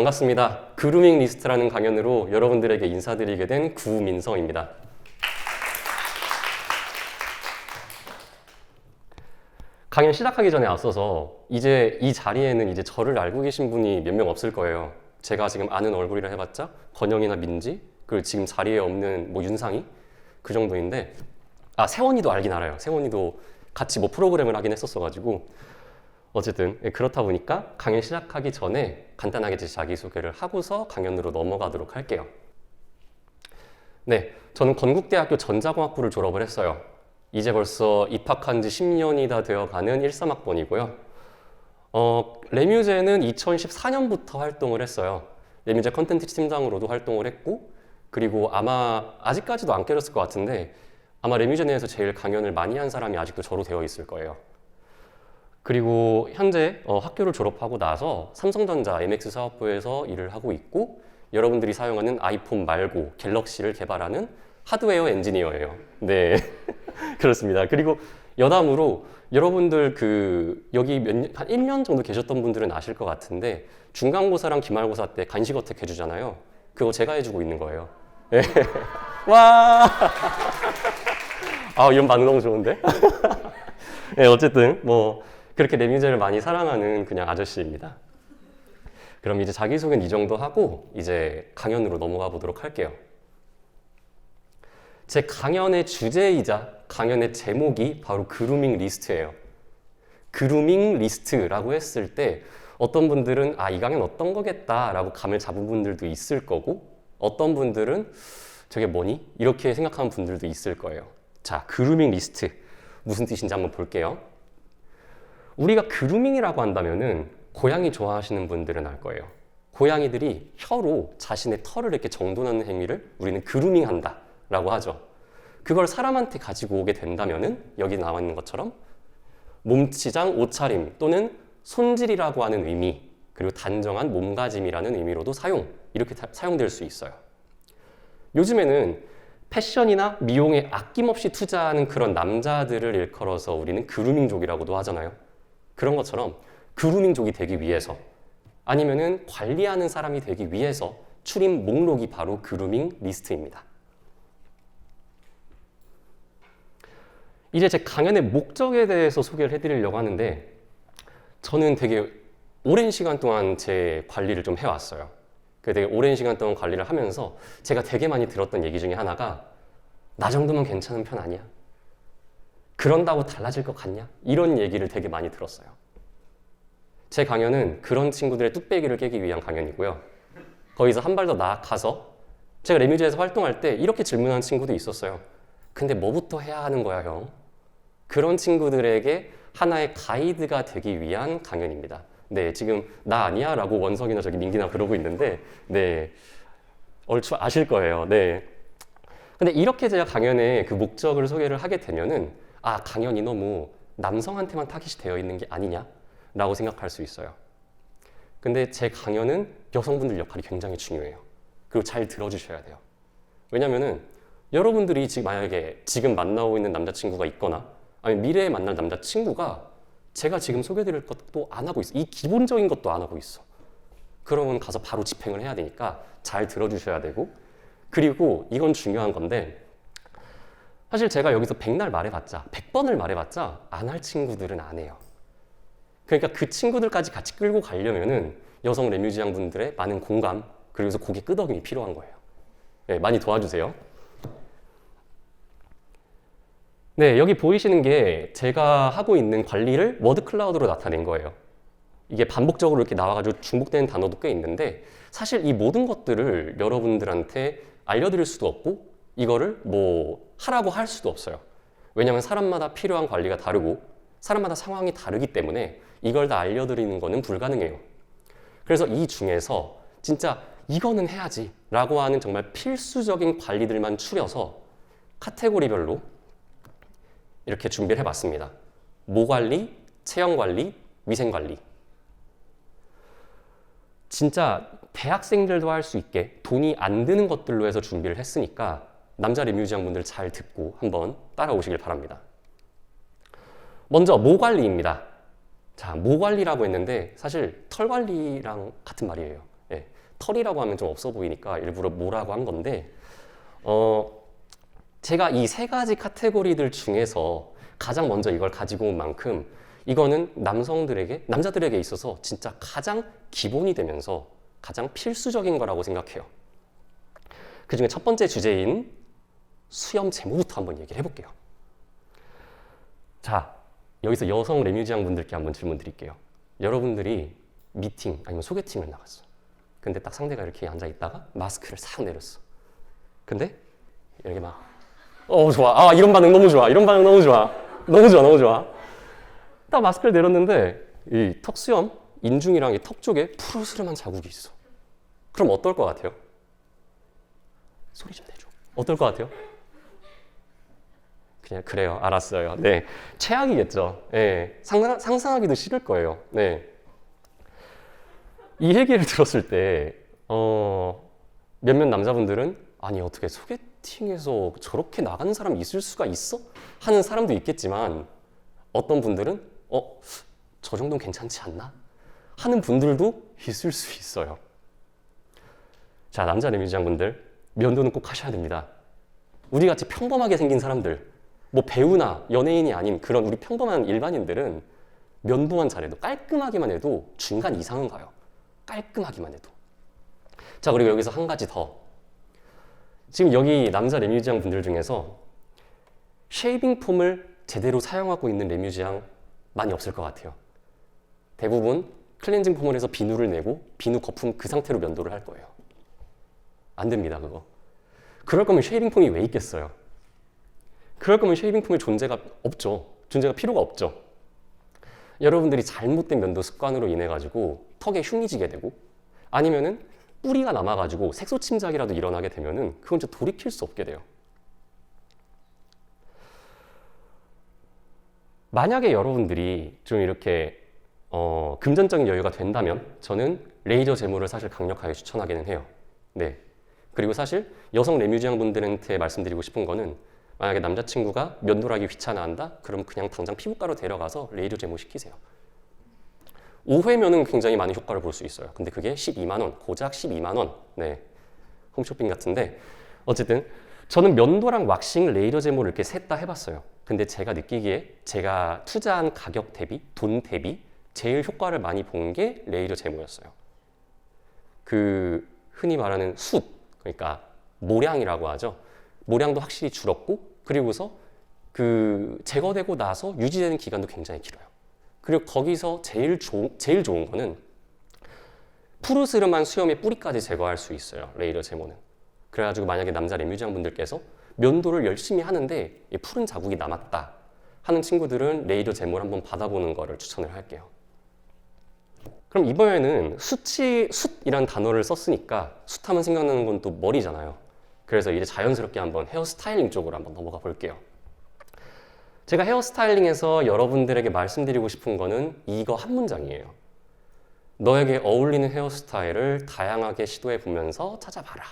반갑습니다. 그루밍 리스트라는 강연으로 여러분들에게 인사드리게 된 구민성입니다. 강연 시작하기 전에 앞서서 이제 이 자리에는 이제 저를 알고 계신 분이 몇 명 없을 거예요. 제가 지금 아는 얼굴이라 해봤자 건영이나 민지, 그리고 지금 자리에 없는 뭐 윤상이 그 정도인데, 세원이도 알긴 알아요. 세원이도 같이 뭐 프로그램을 하긴 했었어가지고 어쨌든 그렇다 보니까 강연 시작하기 전에 간단하게 제 자기소개를 하고서 강연으로 넘어가도록 할게요. 네, 저는 건국대학교 전자공학부를 졸업을 했어요. 이제 벌써 입학한 지 10년이 다 되어가는 13학번이고요. 레뮤제는 2014년부터 활동을 했어요. 레뮤제 컨텐츠 팀장으로도 활동을 했고, 그리고 아마 아직까지도 안 깨졌을 것 같은데 아마 레뮤제 내에서 제일 강연을 많이 한 사람이 아직도 저로 되어 있을 거예요. 그리고 현재 학교를 졸업하고 나서 삼성전자 MX 사업부에서 일을 하고 있고, 여러분들이 사용하는 아이폰 말고 갤럭시를 개발하는 하드웨어 엔지니어예요. 네, 그렇습니다. 그리고 여담으로 여러분들 여기 한 1년 정도 계셨던 분들은 아실 것 같은데, 중간고사랑 기말고사 때 간식 어택 해주잖아요. 그거 제가 해주고 있는 거예요. 네. 와! 이런 반응 너무 좋은데? 네, 어쨌든 뭐 그렇게 레뮤제를 많이 사랑하는 그냥 아저씨입니다. 그럼 이제 자기소개는 이 정도 하고 이제 강연으로 넘어가 보도록 할게요. 제 강연의 주제이자 강연의 제목이 바로 그루밍 리스트예요. 그루밍 리스트라고 했을 때 어떤 분들은 이 강연 어떤 거겠다라고 감을 잡은 분들도 있을 거고, 어떤 분들은 저게 뭐니? 이렇게 생각하는 분들도 있을 거예요. 자, 그루밍 리스트 무슨 뜻인지 한번 볼게요. 우리가 그루밍이라고 한다면은 고양이 좋아하시는 분들은 알 거예요. 고양이들이 혀로 자신의 털을 이렇게 정돈하는 행위를 우리는 그루밍한다 라고 하죠. 그걸 사람한테 가지고 오게 된다면은 여기 나와 있는 것처럼 몸치장, 옷차림 또는 손질이라고 하는 의미, 그리고 단정한 몸가짐이라는 의미로도 이렇게 사용될 수 있어요. 요즘에는 패션이나 미용에 아낌없이 투자하는 그런 남자들을 일컬어서 우리는 그루밍족이라고도 하잖아요. 그런 것처럼 그루밍족이 되기 위해서, 아니면은 관리하는 사람이 되기 위해서 추린 목록이 바로 그루밍 리스트입니다. 이제 제 강연의 목적에 대해서 소개를 해드리려고 하는데, 저는 되게 오랜 시간 동안 제 관리를 좀 해왔어요. 되게 오랜 시간 동안 관리를 하면서 제가 되게 많이 들었던 얘기 중에 하나가, 나 정도면 괜찮은 편 아니야? 그런다고 달라질 것 같냐? 이런 얘기를 되게 많이 들었어요. 제 강연은 그런 친구들의 뚝배기를 깨기 위한 강연이고요. 거기서 한 발 더 나아가서 제가 레뮤제에서 활동할 때 이렇게 질문하는 친구도 있었어요. 근데 뭐부터 해야 하는 거야, 형? 그런 친구들에게 하나의 가이드가 되기 위한 강연입니다. 네, 지금 나 아니야? 라고 원석이나 저기 민기나 그러고 있는데, 네, 얼추 아실 거예요. 네. 근데 이렇게 제가 강연의 그 목적을 소개를 하게 되면은, 강연이 너무 남성한테만 타깃이 되어 있는 게 아니냐? 라고 생각할 수 있어요. 근데 제 강연은 여성분들 역할이 굉장히 중요해요. 그리고 잘 들어주셔야 돼요. 왜냐면은 여러분들이 만약에 지금 만나고 있는 남자친구가 있거나, 아니면 미래에 만날 남자친구가 제가 지금 소개해드릴 것도 안 하고 있어. 이 기본적인 것도 안 하고 있어. 그러면 가서 바로 집행을 해야 되니까 잘 들어주셔야 되고, 그리고 이건 중요한 건데, 사실 제가 여기서 100날 말해봤자, 100번을 말해봤자 안 할 친구들은 안 해요. 그러니까 그 친구들까지 같이 끌고 가려면은 여성 레뮤지양 분들의 많은 공감, 그리고 고개 끄덕임이 필요한 거예요. 네, 많이 도와주세요. 네, 여기 보이시는 게 제가 하고 있는 관리를 워드 클라우드로 나타낸 거예요. 이게 반복적으로 이렇게 나와가지고 중복되는 단어도 꽤 있는데, 사실 이 모든 것들을 여러분들한테 알려드릴 수도 없고, 이거를 뭐 하라고 할 수도 없어요. 왜냐하면 사람마다 필요한 관리가 다르고 사람마다 상황이 다르기 때문에 이걸 다 알려드리는 거는 불가능해요. 그래서 이 중에서 진짜 이거는 해야지 라고 하는 정말 필수적인 관리들만 추려서 카테고리별로 이렇게 준비를 해봤습니다. 모관리, 체형관리, 위생관리. 진짜 대학생들도 할 수 있게 돈이 안 드는 것들로 해서 준비를 했으니까 남자 레뮤지양 분들 잘 듣고 한번 따라오시길 바랍니다. 먼저 모관리입니다. 자, 모관리라고 했는데 사실 털관리랑 같은 말이에요. 예, 털이라고 하면 좀 없어 보이니까 일부러 모라고 한 건데 제가 이 세 가지 카테고리들 중에서 가장 먼저 이걸 가지고 온 만큼 이거는 남자들에게 있어서 진짜 가장 기본이 되면서 가장 필수적인 거라고 생각해요. 그 중에 첫 번째 주제인 수염 제모부터 한번 얘기를 해볼게요. 자, 여기서 여성 레뮤지양 분들께 한번 질문 드릴게요. 여러분들이 미팅 아니면 소개팅을 나갔어. 근데 딱 상대가 이렇게 앉아 있다가 마스크를 싹 내렸어. 근데 이렇게 막 좋아. 아, 이런 반응 너무 좋아. 이런 반응 너무 좋아. 너무 좋아. 너무 좋아. 딱 마스크를 내렸는데 이 턱수염, 인중이랑 이 턱 쪽에 푸르스름한 자국이 있어. 그럼 어떨 것 같아요? 소리 좀 내줘. 어떨 것 같아요? 그냥 그래요. 알았어요. 네, 최악이겠죠. 네, 상상하기도 싫을 거예요. 네. 이 얘기를 들었을 때 몇몇 남자분들은 아니 어떻게 소개팅에서 저렇게 나가는 사람이 있을 수가 있어? 하는 사람도 있겠지만 어떤 분들은 저 정도는 괜찮지 않나? 하는 분들도 있을 수 있어요. 자, 남자 레뮤지양 분들 면도는 꼭 하셔야 됩니다. 우리 같이 평범하게 생긴 사람들, 뭐 배우나 연예인이 아닌 그런 우리 평범한 일반인들은 면도만 잘해도 깔끔하게만 해도 중간 이상은 가요. 깔끔하기만 해도. 자, 그리고 여기서 한 가지 더. 지금 여기 남자 레뮤지양 분들 중에서 쉐이빙 폼을 제대로 사용하고 있는 레뮤지양 많이 없을 것 같아요. 대부분 클렌징 폼을 해서 비누를 내고 비누 거품 그 상태로 면도를 할 거예요. 안 됩니다, 그거. 그럴 거면 쉐이빙 폼이 왜 있겠어요? 그럴 거면 쉐이빙 폼의 존재가 없죠. 존재가 필요가 없죠. 여러분들이 잘못된 면도 습관으로 인해 가지고 턱에 흉이 지게 되고 아니면은 뿌리가 남아가지고 색소 침작이라도 일어나게 되면은 그건 진짜 돌이킬 수 없게 돼요. 만약에 여러분들이 좀 이렇게 금전적인 여유가 된다면 저는 레이저 제모를 사실 강력하게 추천하기는 해요. 네. 그리고 사실 여성 레뮤지양 분들한테 말씀드리고 싶은 거는 만약에 남자친구가 면도를 하기 귀찮아한다? 그러면 그냥 당장 피부과로 데려가서 레이저 제모 시키세요. 5회면은 굉장히 많은 효과를 볼 수 있어요. 근데 그게 12만 원, 고작 12만 원. 네. 홈쇼핑 같은데 어쨌든 저는 면도랑 왁싱, 레이저 제모를 이렇게 셋 다 해봤어요. 근데 제가 느끼기에 제가 투자한 가격 대비, 돈 대비 제일 효과를 많이 본 게 레이저 제모였어요. 그 흔히 말하는 숱, 그러니까 모량이라고 하죠. 모량도 확실히 줄었고 그리고서 그 제거되고 나서 유지되는 기간도 굉장히 길어요. 그리고 거기서 제일 좋은 거는 푸르스름한 수염의 뿌리까지 제거할 수 있어요. 레이저 제모는. 그래가지고 만약에 남자 레뮤지양 분들께서 면도를 열심히 하는데 푸른 자국이 남았다 하는 친구들은 레이저 제모를 한번 받아보는 거를 추천을 할게요. 그럼 이번에는 숱이란 단어를 썼으니까 숱하면 생각나는 건 또 머리잖아요. 그래서 이제 자연스럽게 한번 헤어스타일링 쪽으로 한번 넘어가 볼게요. 제가 헤어스타일링에서 여러분들에게 말씀드리고 싶은 거는 이거 한 문장이에요. 너에게 어울리는 헤어스타일을 다양하게 시도해 보면서 찾아봐라.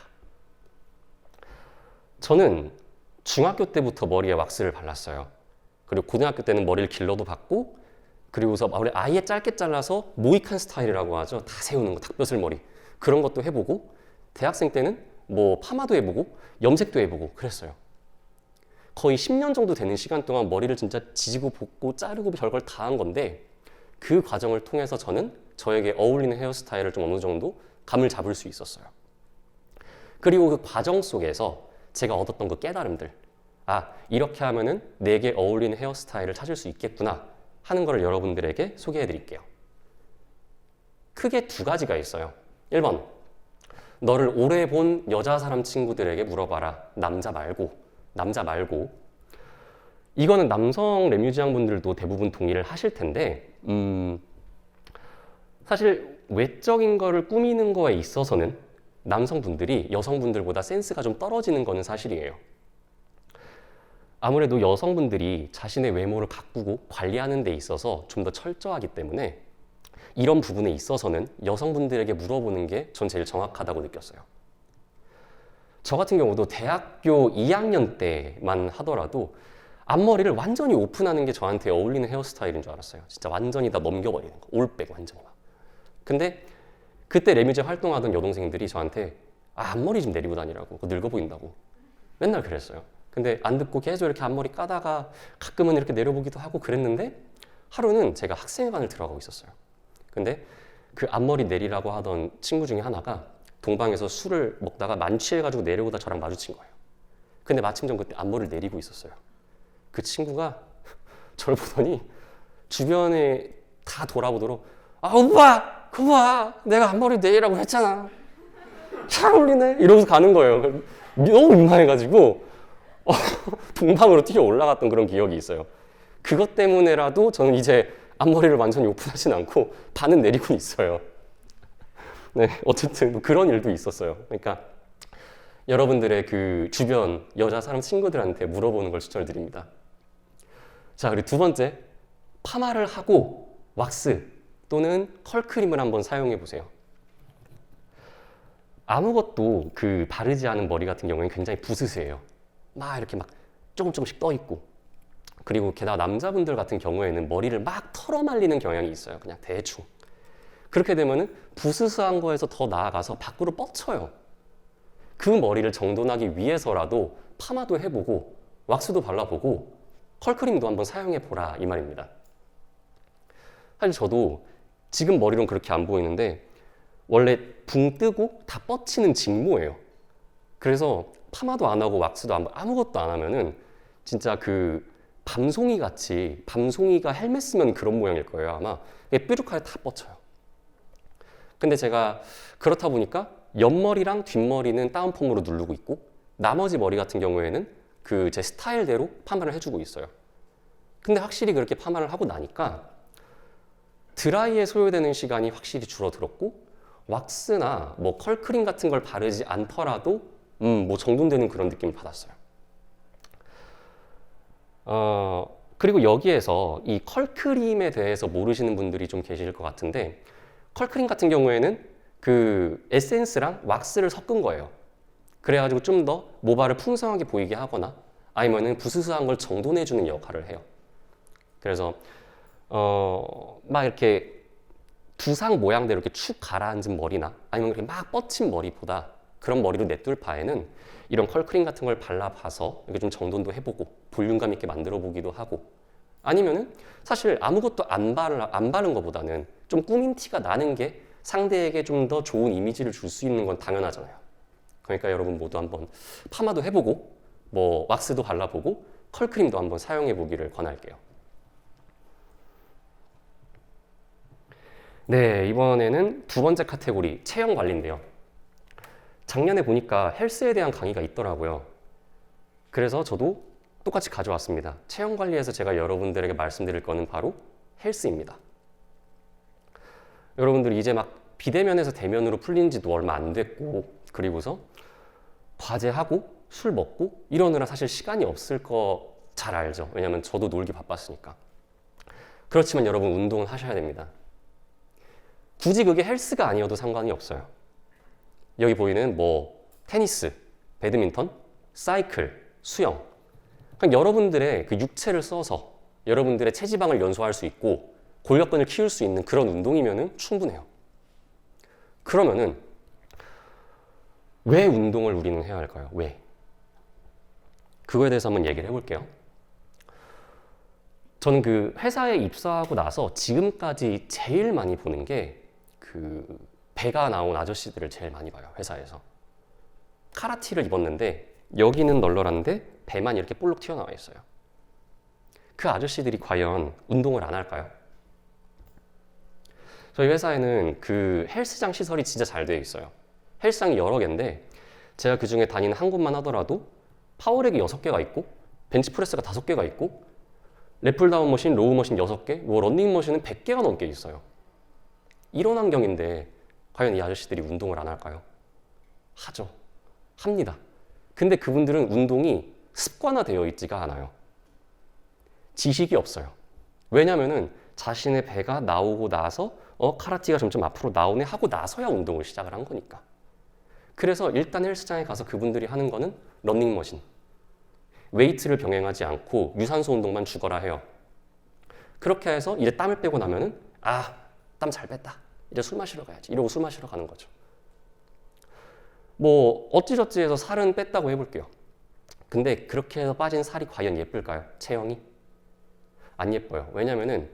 저는 중학교 때부터 머리에 왁스를 발랐어요. 그리고 고등학교 때는 머리를 길러도 봤고 그리고서 머리를 아예 짧게 잘라서 모이칸 스타일이라고 하죠. 다 세우는 거, 닭뼈슬 머리. 그런 것도 해보고 대학생 때는 뭐 파마도 해보고 염색도 해보고 그랬어요. 거의 10년 정도 되는 시간 동안 머리를 진짜 지지고 볶고 자르고 별걸 다 한 건데 그 과정을 통해서 저는 저에게 어울리는 헤어스타일을 좀 어느 정도 감을 잡을 수 있었어요. 그리고 그 과정 속에서 제가 얻었던 그 깨달음들, 이렇게 하면은 내게 어울리는 헤어스타일을 찾을 수 있겠구나 하는 걸 여러분들에게 소개해 드릴게요. 크게 두 가지가 있어요. 1번, 너를 오래 본 여자 사람 친구들에게 물어봐라. 남자 말고. 이거는 남성 레뮤지양 분들도 대부분 동의를 하실 텐데 사실 외적인 거를 꾸미는 거에 있어서는 남성분들이 여성분들보다 센스가 좀 떨어지는 거는 사실이에요. 아무래도 여성분들이 자신의 외모를 가꾸고 관리하는 데 있어서 좀 더 철저하기 때문에 이런 부분에 있어서는 여성분들에게 물어보는 게 전 제일 정확하다고 느꼈어요. 저 같은 경우도 대학교 2학년 때만 하더라도 앞머리를 완전히 오픈하는 게 저한테 어울리는 헤어스타일인 줄 알았어요. 진짜 완전히 다 넘겨버리는 거. 올백 완전히 막. 근데 그때 레미제 활동하던 여동생들이 저한테 앞머리 좀 내리고 다니라고, 늙어 보인다고 맨날 그랬어요. 근데 안 듣고 계속 이렇게 앞머리 까다가 가끔은 이렇게 내려보기도 하고 그랬는데 하루는 제가 학생회관을 들어가고 있었어요. 근데 그 앞머리 내리라고 하던 친구 중에 하나가 동방에서 술을 먹다가 만취해가지고 내려오다 저랑 마주친 거예요. 근데 마침 전 그때 앞머리를 내리고 있었어요. 그 친구가 저를 보더니 주변에 다 돌아보도록 오빠 그거 봐 내가 앞머리 내리라고 했잖아 잘 어울리네 이러면서 가는 거예요. 너무 민망해가지고 동방으로 뛰어 올라갔던 그런 기억이 있어요. 그것 때문에라도 저는 이제 앞머리를 완전히 오픈하진 않고 반은 내리고 있어요. 네, 어쨌든 뭐 그런 일도 있었어요. 그러니까 여러분들의 그 주변 여자 사람 친구들한테 물어보는 걸 추천드립니다. 자, 그리고 두 번째, 파마를 하고 왁스 또는 컬크림을 한번 사용해 보세요. 아무것도 그 바르지 않은 머리 같은 경우에는 굉장히 부스스해요. 막 이렇게 막 조금씩 떠 있고, 그리고 게다가 남자분들 같은 경우에는 머리를 막 털어 말리는 경향이 있어요. 그냥 대충. 그렇게 되면은 부스스한 거에서 더 나아가서 밖으로 뻗쳐요. 그 머리를 정돈하기 위해서라도 파마도 해보고 왁스도 발라보고 컬크림도 한번 사용해보라 이 말입니다. 사실 저도 지금 머리로는 그렇게 안 보이는데 원래 붕 뜨고 다 뻗치는 직모예요. 그래서 파마도 안 하고 왁스도 안 하고 아무것도 안 하면은 진짜 그 밤송이 같이, 밤송이가 헬멧 쓰면 그런 모양일 거예요 아마. 뾰족하게 다 뻗쳐요. 근데 제가 그렇다 보니까 옆머리랑 뒷머리는 다운펌으로 누르고 있고 나머지 머리 같은 경우에는 그 제 스타일대로 파마를 해주고 있어요. 근데 확실히 그렇게 파마를 하고 나니까 드라이에 소요되는 시간이 확실히 줄어들었고 왁스나 뭐 컬크림 같은 걸 바르지 않더라도 뭐 정돈되는 그런 느낌을 받았어요. 그리고 여기에서 이 컬크림에 대해서 모르시는 분들이 좀 계실 것 같은데 컬크림 같은 경우에는 그 에센스랑 왁스를 섞은 거예요. 그래가지고 좀 더 모발을 풍성하게 보이게 하거나 아니면은 부스스한 걸 정돈해주는 역할을 해요. 그래서 막 이렇게 두상 모양대로 이렇게 축 가라앉은 머리나 아니면 이렇게 막 뻗친 머리보다 그런 머리로 내둘 바에는 이런 컬크림 같은 걸 발라봐서 이렇게 좀 정돈도 해보고 볼륨감 있게 만들어 보기도 하고 아니면은 사실 아무것도 안 바른 것보다는 좀 꾸민 티가 나는 게 상대에게 좀 더 좋은 이미지를 줄 수 있는 건 당연하잖아요. 그러니까 여러분 모두 한번 파마도 해보고 뭐 왁스도 발라보고 컬크림도 한번 사용해 보기를 권할게요. 네, 이번에는 두 번째 카테고리 체형 관리인데요. 작년에 보니까 헬스에 대한 강의가 있더라고요. 그래서 저도 똑같이 가져왔습니다. 체형 관리에서 제가 여러분들에게 말씀드릴 거는 바로 헬스입니다. 여러분들이 이제 막 비대면에서 대면으로 풀린 지도 얼마 안 됐고 그리고서 과제하고 술 먹고 이러느라 사실 시간이 없을 거 잘 알죠. 왜냐면 저도 놀기 바빴으니까. 그렇지만 여러분 운동은 하셔야 됩니다. 굳이 그게 헬스가 아니어도 상관이 없어요. 여기 보이는 뭐 테니스, 배드민턴, 사이클, 수영 그냥 여러분들의 그 육체를 써서 여러분들의 체지방을 연소할 수 있고 골격근을 키울 수 있는 그런 운동이면은 충분해요. 그러면은 왜 운동을 우리는 해야 할까요? 왜? 그거에 대해서 한번 얘기를 해볼게요. 저는 그 회사에 입사하고 나서 지금까지 제일 많이 보는 게 그 배가 나온 아저씨들을 제일 많이 봐요. 회사에서. 카라티를 입었는데 여기는 널널한데 배만 이렇게 볼록 튀어나와 있어요. 그 아저씨들이 과연 운동을 안 할까요? 저희 회사에는 그 헬스장 시설이 진짜 잘 되어 있어요. 헬스장이 여러 개인데 제가 그 중에 다니는 한 곳만 하더라도 파워렉이 6개가 있고 벤치프레스가 5개가 있고 랩풀다운 머신, 로우 머신 6개, 뭐 런닝머신은 100개가 넘게 있어요. 이런 환경인데 과연 이 아저씨들이 운동을 안 할까요? 하죠. 합니다. 근데 그분들은 운동이 습관화되어 있지가 않아요. 지식이 없어요. 왜냐면은 자신의 배가 나오고 나서 카라티가 점점 앞으로 나오네 하고 나서야 운동을 시작을 한 거니까. 그래서 일단 헬스장에 가서 그분들이 하는 거는 런닝머신. 웨이트를 병행하지 않고 유산소 운동만 죽어라 해요. 그렇게 해서 이제 땀을 빼고 나면은 땀 잘 뺐다. 이제 술 마시러 가야지. 이러고 술 마시러 가는 거죠. 뭐 어찌저찌 해서 살은 뺐다고 해볼게요. 근데 그렇게 해서 빠진 살이 과연 예쁠까요? 체형이? 안 예뻐요. 왜냐면은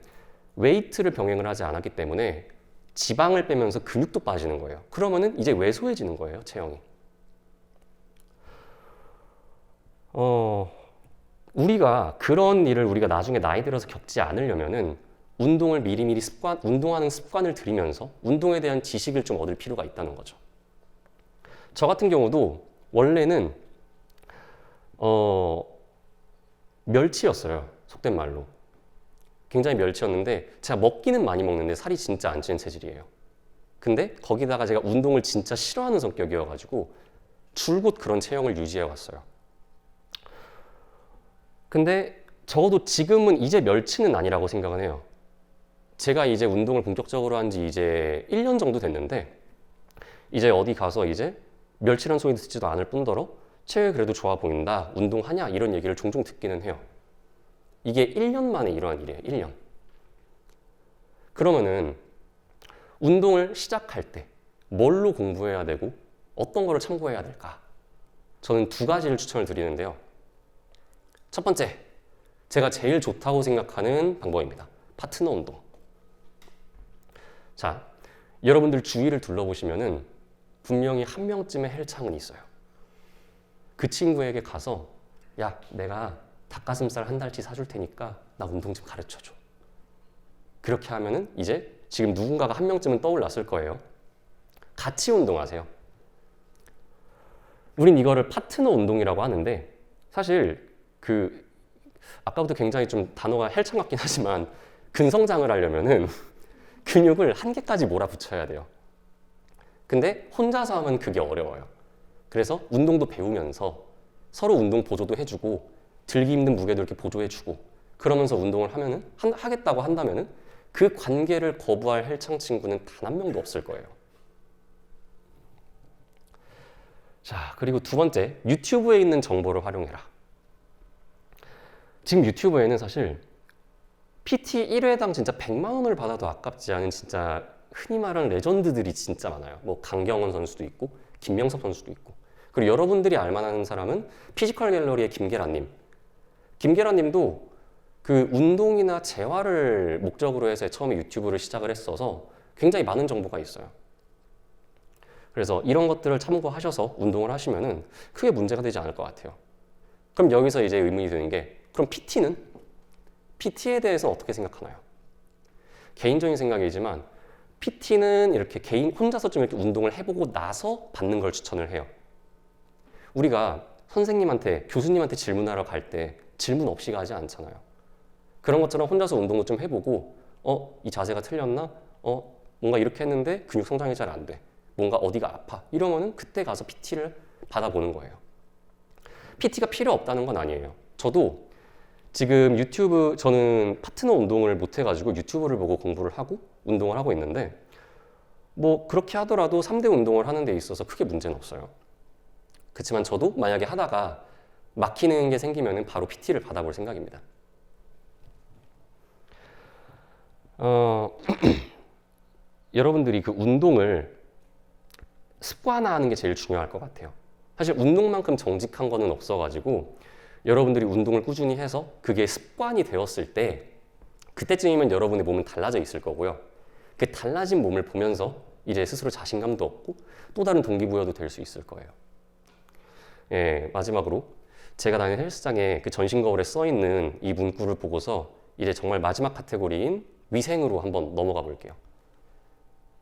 웨이트를 병행을 하지 않았기 때문에 지방을 빼면서 근육도 빠지는 거예요. 그러면은 이제 왜소해지는 거예요, 체형이. 우리가 그런 일을 우리가 나중에 나이 들어서 겪지 않으려면은 운동을 미리미리 운동하는 습관을 들이면서 운동에 대한 지식을 좀 얻을 필요가 있다는 거죠. 저 같은 경우도 원래는 멸치였어요. 속된 말로. 굉장히 멸치였는데 제가 먹기는 많이 먹는데 살이 진짜 안 찌는 체질이에요. 근데 거기다가 제가 운동을 진짜 싫어하는 성격이어가지고 줄곧 그런 체형을 유지해 왔어요. 근데 적어도 지금은 이제 멸치는 아니라고 생각은 해요. 제가 이제 운동을 본격적으로 한 지 이제 1년 정도 됐는데 이제 어디 가서 이제 멸치란 소리 듣지도 않을 뿐더러 체형이 그래도 좋아 보인다, 운동하냐 이런 얘기를 종종 듣기는 해요. 이게 1년 만에 일어난 일이에요. 1년. 그러면은 운동을 시작할 때 뭘로 공부해야 되고 어떤 거를 참고해야 될까? 저는 두 가지를 추천을 드리는데요. 첫 번째, 제가 제일 좋다고 생각하는 방법입니다. 파트너 운동. 자, 여러분들 주위를 둘러보시면은 분명히 한 명쯤의 헬창은 있어요. 그 친구에게 가서 야, 내가 닭가슴살 한 달치 사줄 테니까 나 운동 좀 가르쳐줘. 그렇게 하면은 이제 지금 누군가가 한 명쯤은 떠올랐을 거예요. 같이 운동하세요. 우린 이거를 파트너 운동이라고 하는데 사실 아까부터 굉장히 좀 단어가 헬창 같긴 하지만 근성장을 하려면은 근육을 한 개까지 몰아붙여야 돼요. 근데 혼자서 하면 그게 어려워요. 그래서 운동도 배우면서 서로 운동 보조도 해주고 들기 힘든 무게도 이렇게 보조해주고 그러면서 운동을 하겠다고 한다면은 그 관계를 거부할 헬창 친구는 단 한 명도 없을 거예요. 자, 그리고 두 번째, 유튜브에 있는 정보를 활용해라. 지금 유튜브에는 사실 PT 1회당 진짜 100만 원을 받아도 아깝지 않은 진짜 흔히 말하는 레전드들이 진짜 많아요. 뭐 강경원 선수도 있고 김명섭 선수도 있고 그리고 여러분들이 알만한 사람은 피지컬 갤러리의 김계란님. 김계란님도 그 운동이나 재활을 목적으로 해서 처음에 유튜브를 시작을 했어서 굉장히 많은 정보가 있어요. 그래서 이런 것들을 참고하셔서 운동을 하시면은 크게 문제가 되지 않을 것 같아요. 그럼 여기서 이제 의문이 드는 게 그럼 PT는? PT에 대해서 어떻게 생각하나요? 개인적인 생각이지만 PT는 이렇게 혼자서 좀 이렇게 운동을 해보고 나서 받는 걸 추천을 해요. 우리가 선생님한테, 교수님한테 질문하러 갈 때 질문 없이 가지 않잖아요. 그런 것처럼 혼자서 운동도 좀 해보고 이 자세가 틀렸나? 뭔가 이렇게 했는데 근육 성장이 잘 안 돼. 뭔가 어디가 아파. 이러면은 그때 가서 PT를 받아보는 거예요. PT가 필요 없다는 건 아니에요. 저도 지금 저는 파트너 운동을 못 해가지고 유튜브를 보고 공부를 하고 운동을 하고 있는데 뭐 그렇게 하더라도 3대 운동을 하는 데 있어서 크게 문제는 없어요. 그렇지만 저도 만약에 하다가 막히는 게 생기면은 바로 PT를 받아볼 생각입니다. 여러분들이 그 운동을 습관화하는 게 제일 중요할 것 같아요. 사실 운동만큼 정직한 거는 없어가지고 여러분들이 운동을 꾸준히 해서 그게 습관이 되었을 때 그때쯤이면 여러분의 몸은 달라져 있을 거고요. 그 달라진 몸을 보면서 이제 스스로 자신감도 얻고 또 다른 동기부여도 될 수 있을 거예요. 예, 마지막으로 제가 다니는 헬스장에 그 전신 거울에 써 있는 이 문구를 보고서 이제 정말 마지막 카테고리인 위생으로 한번 넘어가 볼게요.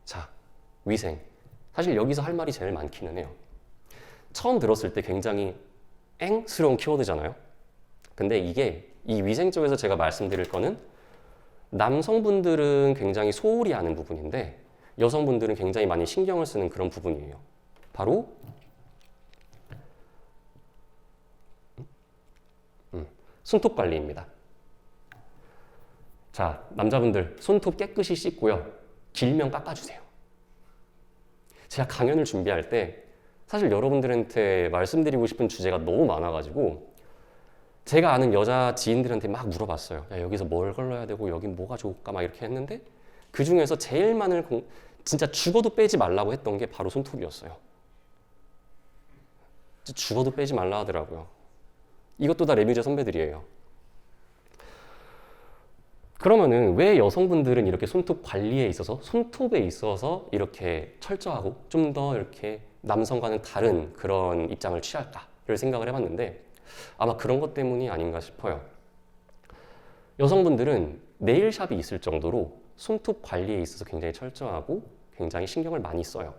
자, 위생. 사실 여기서 할 말이 제일 많기는 해요. 처음 들었을 때 굉장히 앵스러운 키워드잖아요. 근데 이 위생 쪽에서 제가 말씀드릴 거는 남성분들은 굉장히 소홀히 하는 부분인데 여성분들은 굉장히 많이 신경을 쓰는 그런 부분이에요. 바로 손톱 관리입니다. 자, 남자분들 손톱 깨끗이 씻고요. 길면 깎아주세요. 제가 강연을 준비할 때 사실 여러분들한테 말씀드리고 싶은 주제가 너무 많아가지고 제가 아는 여자 지인들한테 막 물어봤어요. 야, 여기서 뭘 걸러야 되고 여긴 뭐가 좋을까 막 이렇게 했는데 그 중에서 진짜 죽어도 빼지 말라고 했던 게 바로 손톱이었어요. 죽어도 빼지 말라 하더라고요. 이것도 다 레뮤제 선배들이에요. 그러면은 왜 여성분들은 이렇게 손톱 관리에 있어서, 손톱에 있어서 이렇게 철저하고 좀 더 이렇게 남성과는 다른 그런 입장을 취할까를 생각을 해봤는데 아마 그런 것 때문이 아닌가 싶어요. 여성분들은 네일샵이 있을 정도로 손톱 관리에 있어서 굉장히 철저하고 굉장히 신경을 많이 써요.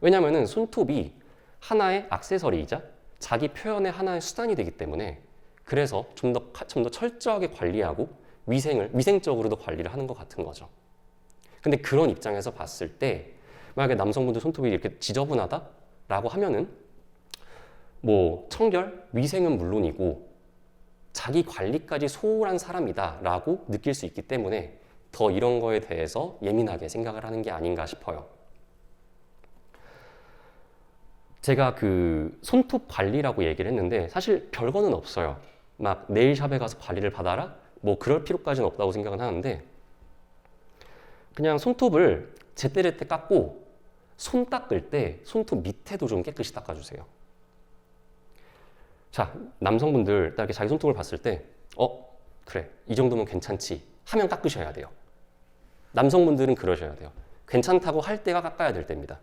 왜냐면은 손톱이 하나의 액세서리이자 자기 표현의 하나의 수단이 되기 때문에 그래서 좀 더 철저하게 관리하고 위생적으로도 관리를 하는 것 같은 거죠. 근데 그런 입장에서 봤을 때 만약에 남성분들 손톱이 이렇게 지저분하다라고 하면은 뭐 청결, 위생은 물론이고 자기 관리까지 소홀한 사람이다라고 느낄 수 있기 때문에 더 이런 거에 대해서 예민하게 생각을 하는 게 아닌가 싶어요. 제가 그 손톱 관리라고 얘기를 했는데 사실 별거는 없어요. 막 네일샵에 가서 관리를 받아라? 뭐 그럴 필요까지는 없다고 생각은 하는데 그냥 손톱을 제때제때 깎고 손 닦을 때 손톱 밑에도 좀 깨끗이 닦아주세요. 자, 남성분들 딱 이렇게 자기 손톱을 봤을 때 그래, 이 정도면 괜찮지 하면 깎으셔야 돼요. 남성분들은 그러셔야 돼요. 괜찮다고 할 때가 깎아야 될 때입니다.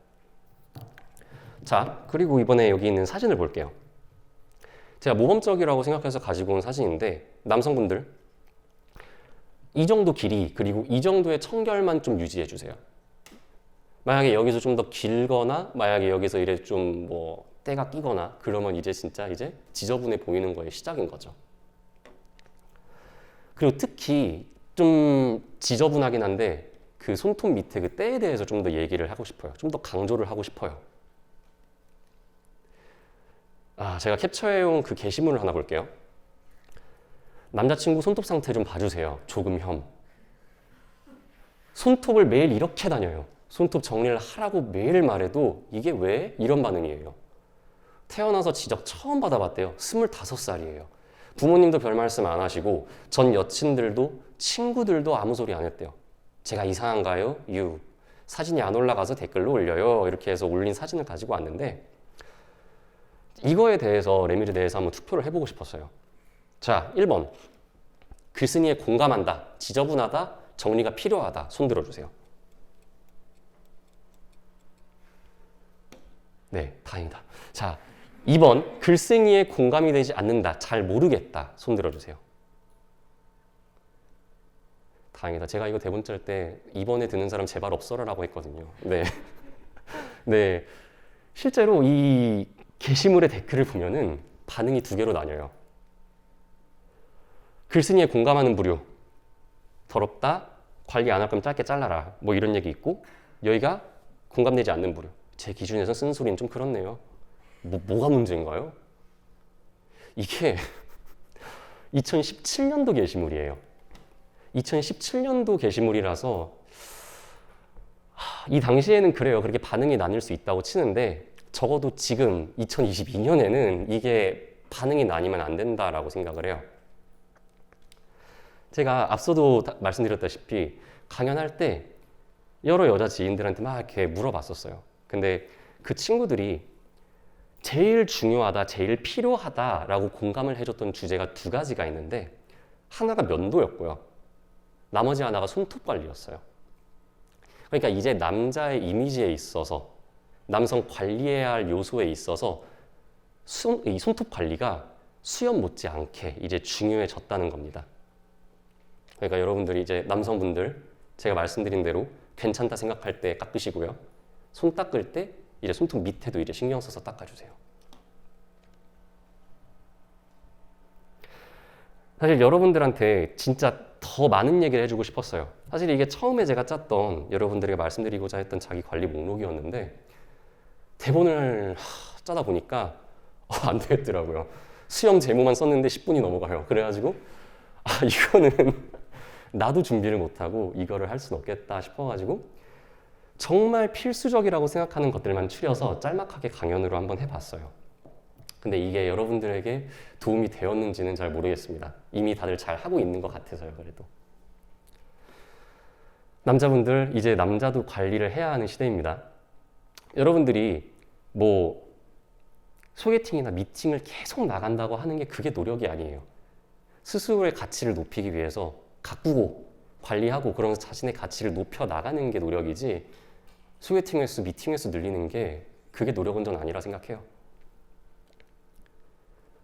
자, 그리고 이번에 여기 있는 사진을 볼게요. 제가 모범적이라고 생각해서 가지고 온 사진인데 남성분들 이 정도 길이 그리고 이 정도의 청결만 좀 유지해 주세요. 만약에 여기서 좀 더 길거나 만약에 여기서 이래 좀 뭐 때가 끼거나 그러면 이제 진짜 이제 지저분해 보이는 거의 시작인 거죠. 그리고 특히 좀 지저분하긴 한데 그 손톱 밑에 그 때에 대해서 좀 더 얘기를 하고 싶어요. 좀 더 강조를 하고 싶어요. 제가 캡처해온 그 게시물을 하나 볼게요. 남자친구 손톱 상태 좀 봐주세요. 조금 혐. 손톱을 매일 이렇게 다녀요. 손톱 정리를 하라고 매일 말해도 이게 왜? 이런 반응이에요. 태어나서 지적 처음 받아봤대요. 25살이에요. 부모님도 별 말씀 안 하시고 전 여친들도 친구들도 아무 소리 안 했대요. 제가 이상한가요? 사진이 안 올라가서 댓글로 올려요. 이렇게 해서 올린 사진을 가지고 왔는데 이거에 대해서 레뮤제에 대해서 한번 투표를 해보고 싶었어요. 자, 1번 글쓴이에 공감한다, 지저분하다, 정리가 필요하다. 손 들어주세요. 네, 다행이다. 자, 2번 글쓴이에 공감이 되지 않는다, 잘 모르겠다. 손 들어주세요. 다행이다. 제가 이거 대본 짤 때 2번에 드는 사람 제발 없어라라고 했거든요. 네. 네. 실제로 이 게시물의 댓글을 보면은 반응이 두 개로 나뉘어요. 글쓴이에 공감하는 부류, 더럽다, 관리 안 할 거면 짧게 잘라라, 뭐 이런 얘기 있고, 여기가 공감되지 않는 부류, 제 기준에서 쓴 소리는 좀 그렇네요. 뭐가 문제인가요? 이게 2017년도 게시물이에요. 2017년도 게시물이라서 이 당시에는 그래요. 그렇게 반응이 나뉠 수 있다고 치는데 적어도 지금 2022년에는 이게 반응이 나뉘면 안 된다라고 생각을 해요. 제가 앞서도 말씀드렸다시피 강연할 때 여러 여자 지인들한테 막 이렇게 물어봤었어요. 근데 그 친구들이 제일 중요하다, 제일 필요하다라고 공감을 해줬던 주제가 두 가지가 있는데 하나가 면도였고요. 나머지 하나가 손톱 관리였어요. 그러니까 이제 남자의 이미지에 있어서 남성 관리해야 할 요소에 있어서 이 손톱 관리가 수염 못지않게 이제 중요해졌다는 겁니다. 그러니까 여러분들이 이제 남성분들 제가 말씀드린 대로 괜찮다 생각할 때 깎으시고요. 손 닦을 때 이제 손톱 밑에도 이제 신경 써서 닦아주세요. 사실 여러분들한테 진짜 더 많은 얘기를 해주고 싶었어요. 사실 이게 처음에 제가 짰던 여러분들에게 말씀드리고자 했던 자기 관리 목록이었는데 대본을 짜다 보니까 안 되겠더라고요. 수영 제모만 썼는데 10분이 넘어가요. 그래가지고 이거는 나도 준비를 못하고 이거를 할 수는 없겠다 싶어가지고 정말 필수적이라고 생각하는 것들만 추려서 짤막하게 강연으로 한번 해봤어요. 근데 이게 여러분들에게 도움이 되었는지는 잘 모르겠습니다. 이미 다들 잘 하고 있는 것 같아서요, 그래도. 남자분들, 이제 남자도 관리를 해야 하는 시대입니다. 여러분들이 뭐 소개팅이나 미팅을 계속 나간다고 하는 게 그게 노력이 아니에요. 스스로의 가치를 높이기 위해서 가꾸고 관리하고 그런 자신의 가치를 높여 나가는 게 노력이지, 소개팅 횟수, 미팅 횟수 늘리는 게 그게 노력은 전 아니라 생각해요.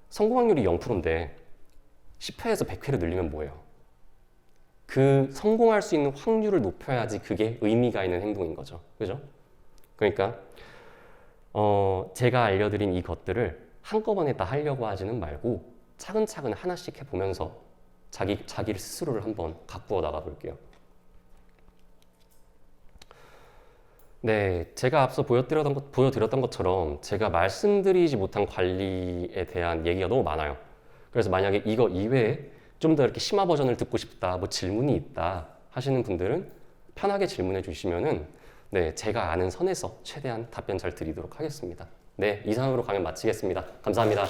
성공 확률이 0%인데 10회에서 100회를 늘리면 뭐예요? 그 성공할 수 있는 확률을 높여야지 그게 의미가 있는 행동인 거죠. 그죠? 그러니까 제가 알려드린 이 것들을 한꺼번에 다 하려고 하지는 말고 차근차근 하나씩 해보면서 자기를 스스로를 한번 가꾸어 나가 볼게요. 네, 제가 앞서 보여드렸던 것처럼 제가 말씀드리지 못한 관리에 대한 얘기가 너무 많아요. 그래서 만약에 이거 이외에 좀 더 이렇게 심화 버전을 듣고 싶다, 뭐 질문이 있다 하시는 분들은 편하게 질문해 주시면은 네, 제가 아는 선에서 최대한 답변 잘 드리도록 하겠습니다. 네, 이상으로 강연 마치겠습니다. 감사합니다.